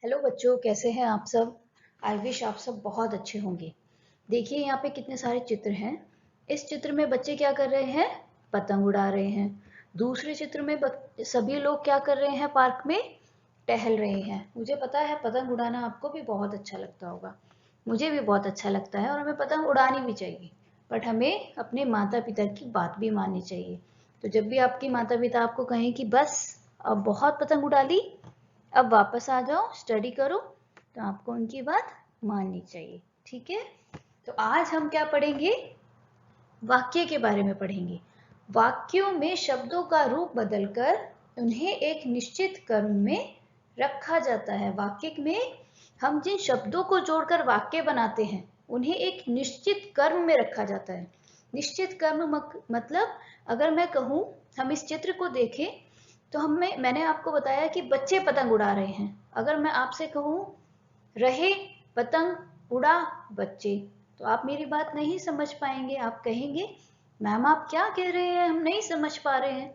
Hello बच्चों, कैसे हैं आप सब। आई विश आप सब बहुत अच्छे होंगे। देखिए यहाँ पे कितने सारे चित्र हैं। इस चित्र में बच्चे क्या कर रहे हैं? पतंग उड़ा रहे हैं। दूसरे चित्र में सभी लोग क्या कर रहे हैं? पार्क में टहल रहे हैं। मुझे पता है पतंग उड़ाना आपको भी बहुत अच्छा लगता होगा। मुझे भी बहुत अच्छा लगता है और हमें पतंग उड़ानी भी चाहिए। बट हमें अपने माता पिता की बात भी माननी चाहिए। तो जब भी आपके माता पिता आपको कहें कि बस अब बहुत पतंग उड़ा ली, अब वापस आ जाओ, स्टडी करो, तो आपको उनकी बात माननी चाहिए। ठीक है। तो आज हम क्या पढ़ेंगे? वाक्य के बारे में पढ़ेंगे। वाक्यों में शब्दों का रूप बदलकर उन्हें एक निश्चित क्रम में रखा जाता है। वाक्य में हम जिन शब्दों को जोड़कर वाक्य बनाते हैं उन्हें एक निश्चित क्रम में रखा जाता है। निश्चित क्रम मतलब अगर मैं कहूँ, हम इस चित्र को देखें तो मैंने आपको बताया कि बच्चे पतंग उड़ा रहे हैं। अगर मैं आपसे कहूँ रहे पतंग उड़ा बच्चे, तो आप मेरी बात नहीं समझ पाएंगे। आप कहेंगे मैम आप क्या कह रहे हैं, हम नहीं समझ पा रहे हैं।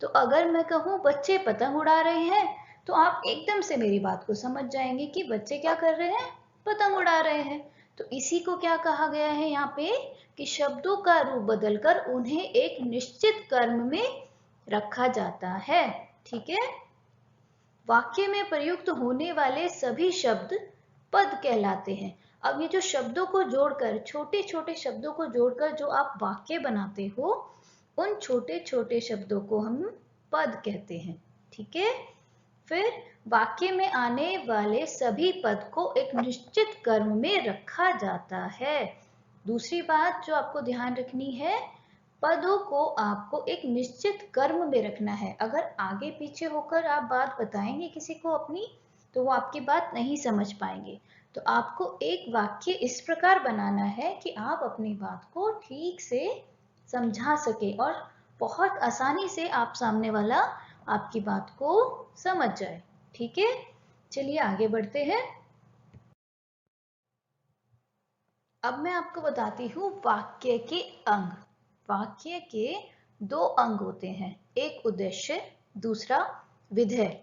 तो अगर मैं कहूँ बच्चे पतंग उड़ा रहे हैं, तो आप एकदम से मेरी बात को समझ जाएंगे कि बच्चे क्या कर रहे हैं? पतंग उड़ा रहे हैं। तो इसी को क्या कहा गया है यहाँ पे कि शब्दों का रूप बदलकर उन्हें एक निश्चित क्रम में रखा जाता है। ठीक है। वाक्य में प्रयुक्त होने वाले सभी शब्द पद कहलाते हैं। अब ये जो शब्दों को जोड़कर, छोटे छोटे शब्दों को जोड़कर जो आप वाक्य बनाते हो, उन छोटे छोटे शब्दों को हम पद कहते हैं। ठीक है। फिर वाक्य में आने वाले सभी पद को एक निश्चित क्रम में रखा जाता है। दूसरी बात जो आपको ध्यान रखनी है, पदों को आपको एक निश्चित क्रम में रखना है। अगर आगे पीछे होकर आप बात बताएंगे किसी को अपनी, तो वो आपकी बात नहीं समझ पाएंगे। तो आपको एक वाक्य इस प्रकार बनाना है कि आप अपनी बात को ठीक से समझा सके और बहुत आसानी से आप सामने वाला आपकी बात को समझ जाए। ठीक है। चलिए आगे बढ़ते हैं। अब मैं आपको बताती हूँ वाक्य के अंग। वाक्य के दो अंग होते हैं, एक उद्देश्य, दूसरा विधेय।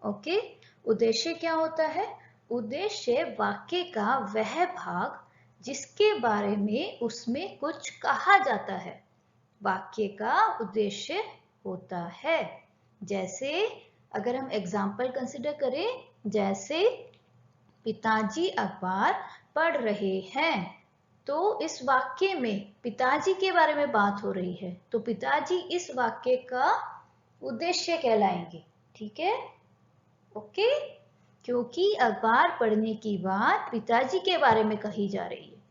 ओके। उद्देश्य क्या होता है? उद्देश्य वाक्य का वह भाग जिसके बारे में उसमें कुछ कहा जाता है, वाक्य का उद्देश्य होता है। जैसे अगर हम एग्जाम्पल कंसिडर करें, जैसे पिताजी अखबार पढ़ रहे हैं, तो इस वाक्य में पिताजी के बारे में बात हो रही है, तो पिताजी इस वाक्य का उद्देश्य कहलाएंगे। ठीक है। ओके। क्योंकि अखबार पढ़ने की बात पिताजी के बारे में कही जा रही है।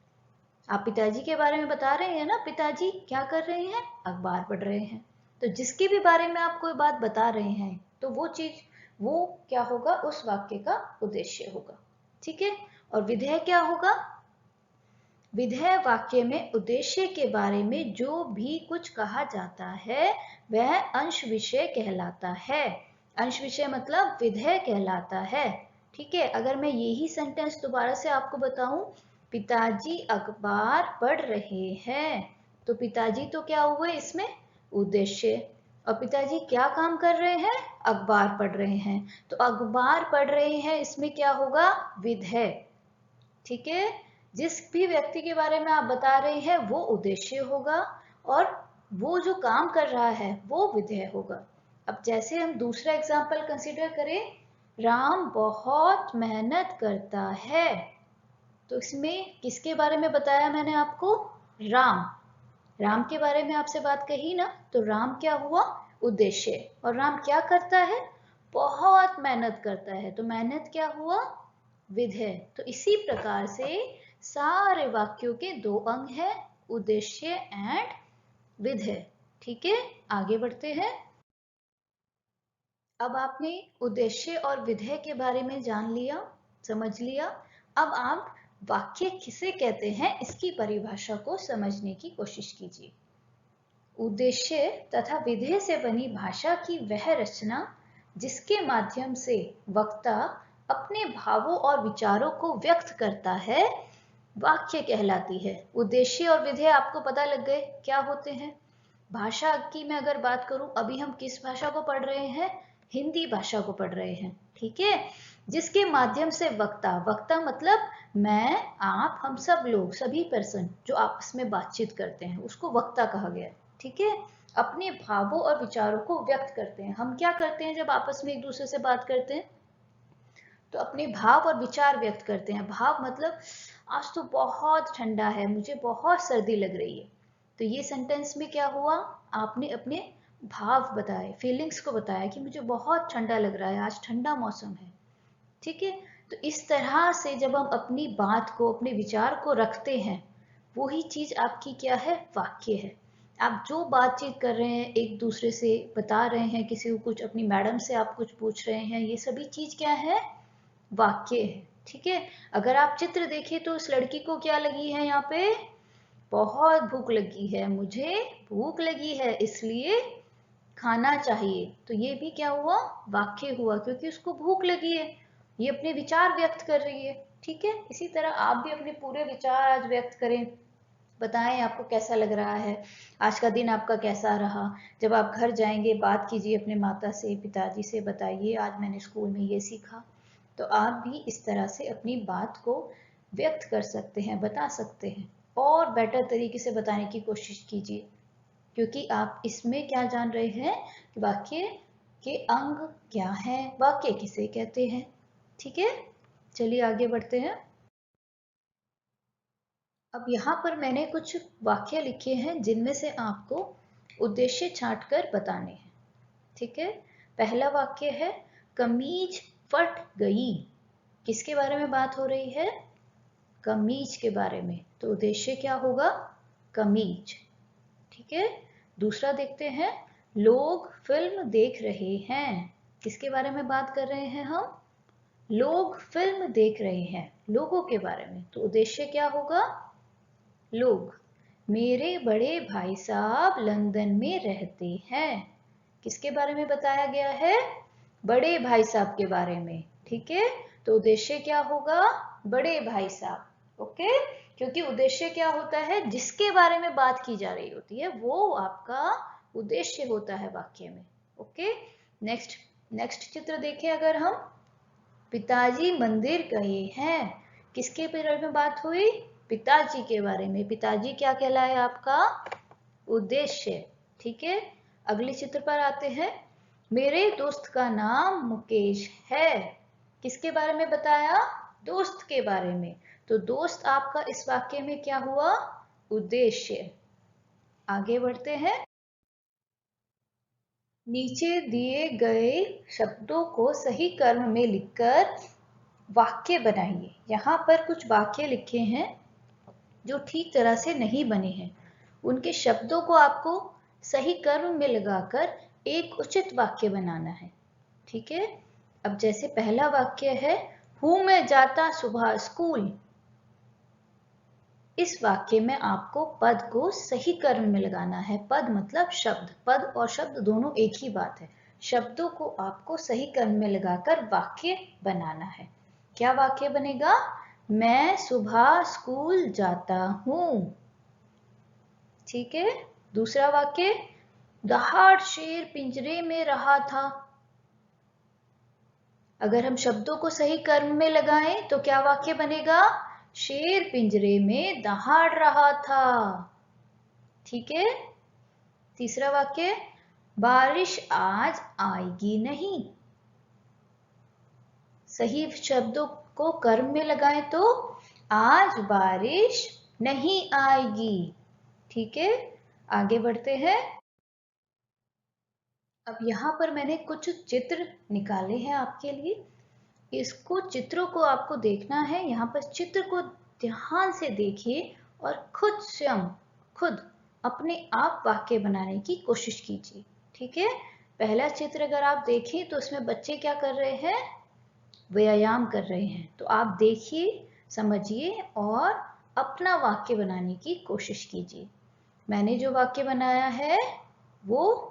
आप पिताजी के बारे में बता रहे हैं ना, पिताजी क्या कर रहे हैं? अखबार पढ़ रहे हैं। तो जिसके भी बारे में आप कोई बात बता रहे हैं, तो वो चीज, वो क्या होगा? उस वाक्य का उद्देश्य होगा। ठीक है। और विधेय क्या होगा? विधेय वाक्य में उद्देश्य के बारे में जो भी कुछ कहा जाता है वह अंश विषय कहलाता है। अंश विषय मतलब विधेय कहलाता है। ठीक है। अगर मैं यही सेंटेंस दोबारा से आपको बताऊं, पिताजी अखबार पढ़ रहे हैं, तो पिताजी तो क्या हुए इसमें? उद्देश्य। और पिताजी क्या काम कर रहे हैं? अखबार पढ़ रहे हैं। तो अखबार पढ़ रहे हैं, इसमें क्या होगा? विधेय। ठीक है। जिस भी व्यक्ति के बारे में आप बता रहे हैं वो उद्देश्य होगा, और वो जो काम कर रहा है वो विधेय होगा। अब जैसे हम दूसरा एग्जाम्पल कंसिडर करें, राम बहुत मेहनत करता है, तो इसमें किसके बारे में बताया मैंने आपको? राम। राम के बारे में आपसे बात कही ना, तो राम क्या हुआ? उद्देश्य। और राम क्या करता है? बहुत मेहनत करता है, तो मेहनत क्या हुआ? विधेय। तो इसी प्रकार से सारे वाक्यों के दो अंग हैं, उद्देश्य एंड विधेय। ठीक है। आगे बढ़ते हैं। अब आपने उद्देश्य और विधेय के बारे में जान लिया, समझ लिया। अब आप वाक्य किसे कहते हैं इसकी परिभाषा को समझने की कोशिश कीजिए। उद्देश्य तथा विधेय से बनी भाषा की वह रचना जिसके माध्यम से वक्ता अपने भावों और विचारों को व्यक्त करता है, वाक्य कहलाती है। उद्देश्य और विधेय आपको पता लग गए क्या होते हैं। भाषा की मैं अगर बात करूं, अभी हम किस भाषा को पढ़ रहे हैं? हिंदी भाषा को पढ़ रहे हैं। ठीक है। जिसके माध्यम से वक्ता, वक्ता मतलब मैं, आप, हम सब लोग, सभी पर्सन जो आपस में बातचीत करते हैं उसको वक्ता कहा गया है। ठीक है, अपने भावों और विचारों को व्यक्त करते हैं। हम क्या करते हैं जब आपस में एक दूसरे से बात करते हैं? तो अपने भाव और विचार व्यक्त करते हैं। भाव मतलब आज तो बहुत ठंडा है, मुझे बहुत सर्दी लग रही है। तो ये सेंटेंस में क्या हुआ, आपने अपने भाव बताए, फीलिंग्स को बताया कि मुझे बहुत ठंडा लग रहा है, आज ठंडा मौसम है। ठीक है, तो इस तरह से जब हम अपनी बात को, अपने विचार को रखते हैं, वही चीज आपकी क्या है, वाक्य है। आप जो बातचीत कर रहे हैं, एक दूसरे से बता रहे हैं, किसी को कुछ, अपनी मैडम से आप कुछ पूछ रहे हैं, ये सभी चीज क्या है, वाक्य है। ठीक है, अगर आप चित्र देखें तो उस लड़की को क्या लगी है, यहाँ पे बहुत भूख लगी है, मुझे भूख लगी है इसलिए खाना चाहिए। तो ये भी क्या हुआ, वाक्य हुआ, क्योंकि उसको भूख लगी है, ये अपने विचार व्यक्त कर रही है। ठीक है, इसी तरह आप भी अपने पूरे विचार आज व्यक्त करें, बताएं आपको कैसा लग रहा है, आज का दिन आपका कैसा रहा। जब आप घर जाएंगे बात कीजिए अपने माता से, पिताजी से, बताइए आज मैंने स्कूल में ये सीखा। तो आप भी इस तरह से अपनी बात को व्यक्त कर सकते हैं, बता सकते हैं, और बेटर तरीके से बताने की कोशिश कीजिए, क्योंकि आप इसमें क्या जान रहे हैं कि वाक्य के अंग क्या है, वाक्य किसे कहते हैं। ठीक है, चलिए आगे बढ़ते हैं। अब यहाँ पर मैंने कुछ वाक्य लिखे हैं जिनमें से आपको उद्देश्य छांटकर बताने हैं। ठीक है, पहला वाक्य है कमीज फट गई। किसके बारे में बात हो रही है, कमीज के बारे में, तो उद्देश्य क्या होगा, कमीज। ठीक है, दूसरा देखते हैं, लोग फिल्म देख रहे हैं। किसके बारे में बात कर रहे हैं हम, लोग फिल्म देख रहे हैं, लोगों के बारे में, तो उद्देश्य क्या होगा, लोग। मेरे बड़े भाई साहब लंदन में रहते हैं। किसके बारे में बताया गया है, बड़े भाई साहब के बारे में। ठीक है, तो उद्देश्य क्या होगा, बड़े भाई साहब। ओके, क्योंकि उद्देश्य क्या होता है, जिसके बारे में बात की जा रही होती है वो आपका उद्देश्य होता है वाक्य में। ओके, नेक्स्ट नेक्स्ट चित्र देखें अगर हम, पिताजी मंदिर गए हैं। किसके बारे में बात हुई, पिताजी के बारे में। पिताजी क्या कहलाए आपका, उद्देश्य। ठीक है, अगले चित्र पर आते हैं, मेरे दोस्त का नाम मुकेश है। किसके बारे में बताया, दोस्त के बारे में, तो दोस्त आपका इस वाक्य में क्या हुआ, उद्देश्य। आगे बढ़ते हैं, नीचे दिए गए शब्दों को सही क्रम में लिखकर वाक्य बनाइए। यहाँ पर कुछ वाक्य लिखे हैं जो ठीक तरह से नहीं बने हैं, उनके शब्दों को आपको सही क्रम में लगाकर एक उचित वाक्य बनाना है। ठीक है, अब जैसे पहला वाक्य है, हूं मैं जाता सुबह स्कूल। इस वाक्य में आपको पद को सही क्रम में लगाना है। पद मतलब शब्द, पद और शब्द दोनों एक ही बात है। शब्दों को आपको सही क्रम में लगाकर वाक्य बनाना है। क्या वाक्य बनेगा, मैं सुबह स्कूल जाता हूं। ठीक है, दूसरा वाक्य, दहाड़ शेर पिंजरे में रहा था। अगर हम शब्दों को सही क्रम में लगाएं तो क्या वाक्य बनेगा, शेर पिंजरे में दहाड़ रहा था। ठीक है, तीसरा वाक्य, बारिश आज आएगी नहीं। सही शब्दों को क्रम में लगाएं तो आज बारिश नहीं आएगी। ठीक है, आगे बढ़ते हैं। अब यहाँ पर मैंने कुछ चित्र निकाले हैं आपके लिए, इसको चित्रों को आपको देखना है। यहाँ पर चित्र को ध्यान से देखिए और स्वयं खुद अपने आप वाक्य बनाने की कोशिश कीजिए। ठीक है, पहला चित्र अगर आप देखें तो उसमें बच्चे क्या कर रहे हैं, व्यायाम कर रहे हैं। तो आप देखिए, समझिए और अपना वाक्य बनाने की कोशिश कीजिए। मैंने जो वाक्य बनाया है वो,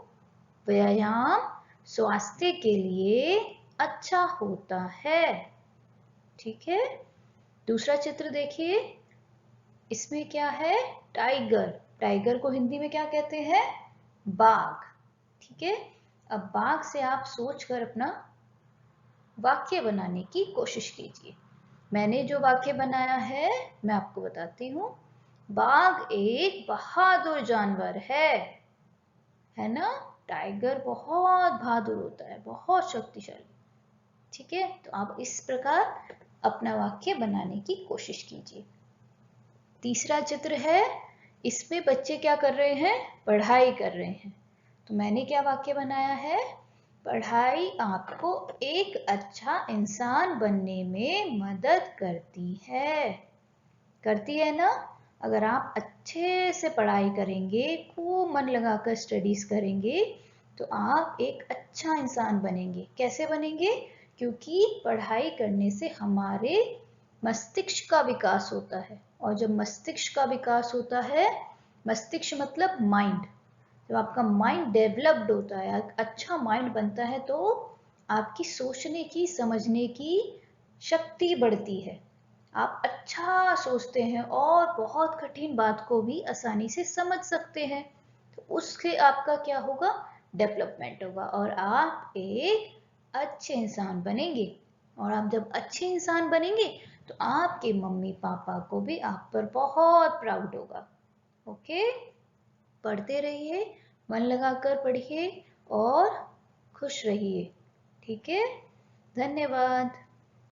व्यायाम स्वास्थ्य के लिए अच्छा होता है। ठीक है, दूसरा चित्र देखिए, इसमें क्या है, टाइगर। टाइगर को हिंदी में क्या कहते हैं, बाघ। ठीक है, अब बाघ से आप सोचकर अपना वाक्य बनाने की कोशिश कीजिए। मैंने जो वाक्य बनाया है मैं आपको बताती हूँ। बाघ एक बहादुर जानवर है ना। टाइगर बहुत बहादुर होता है, बहुत शक्तिशाली। ठीक है, तो आप इस प्रकार अपना वाक्य बनाने की कोशिश कीजिए। तीसरा चित्र है, इसमें बच्चे क्या कर रहे हैं, पढ़ाई कर रहे हैं। तो मैंने क्या वाक्य बनाया है, पढ़ाई आपको एक अच्छा इंसान बनने में मदद करती है ना। अगर आप अच्छे से पढ़ाई करेंगे, खूब मन लगाकर स्टडीज करेंगे, तो आप एक अच्छा इंसान बनेंगे। कैसे बनेंगे, क्योंकि पढ़ाई करने से हमारे मस्तिष्क का विकास होता है। और जब मस्तिष्क का विकास होता है, मस्तिष्क मतलब माइंड, जब आपका माइंड डेवलप्ड होता है, अच्छा माइंड बनता है, तो आपकी सोचने की, समझने की शक्ति बढ़ती है। आप अच्छा सोचते हैं और बहुत कठिन बात को भी आसानी से समझ सकते हैं। तो उससे आपका क्या होगा, डेवलपमेंट होगा और आप एक अच्छे इंसान बनेंगे। और आप जब अच्छे इंसान बनेंगे तो आपके मम्मी पापा को भी आप पर बहुत प्राउड होगा। ओके, पढ़ते रहिए, मन लगाकर पढ़िए और खुश रहिए। ठीक है, धन्यवाद।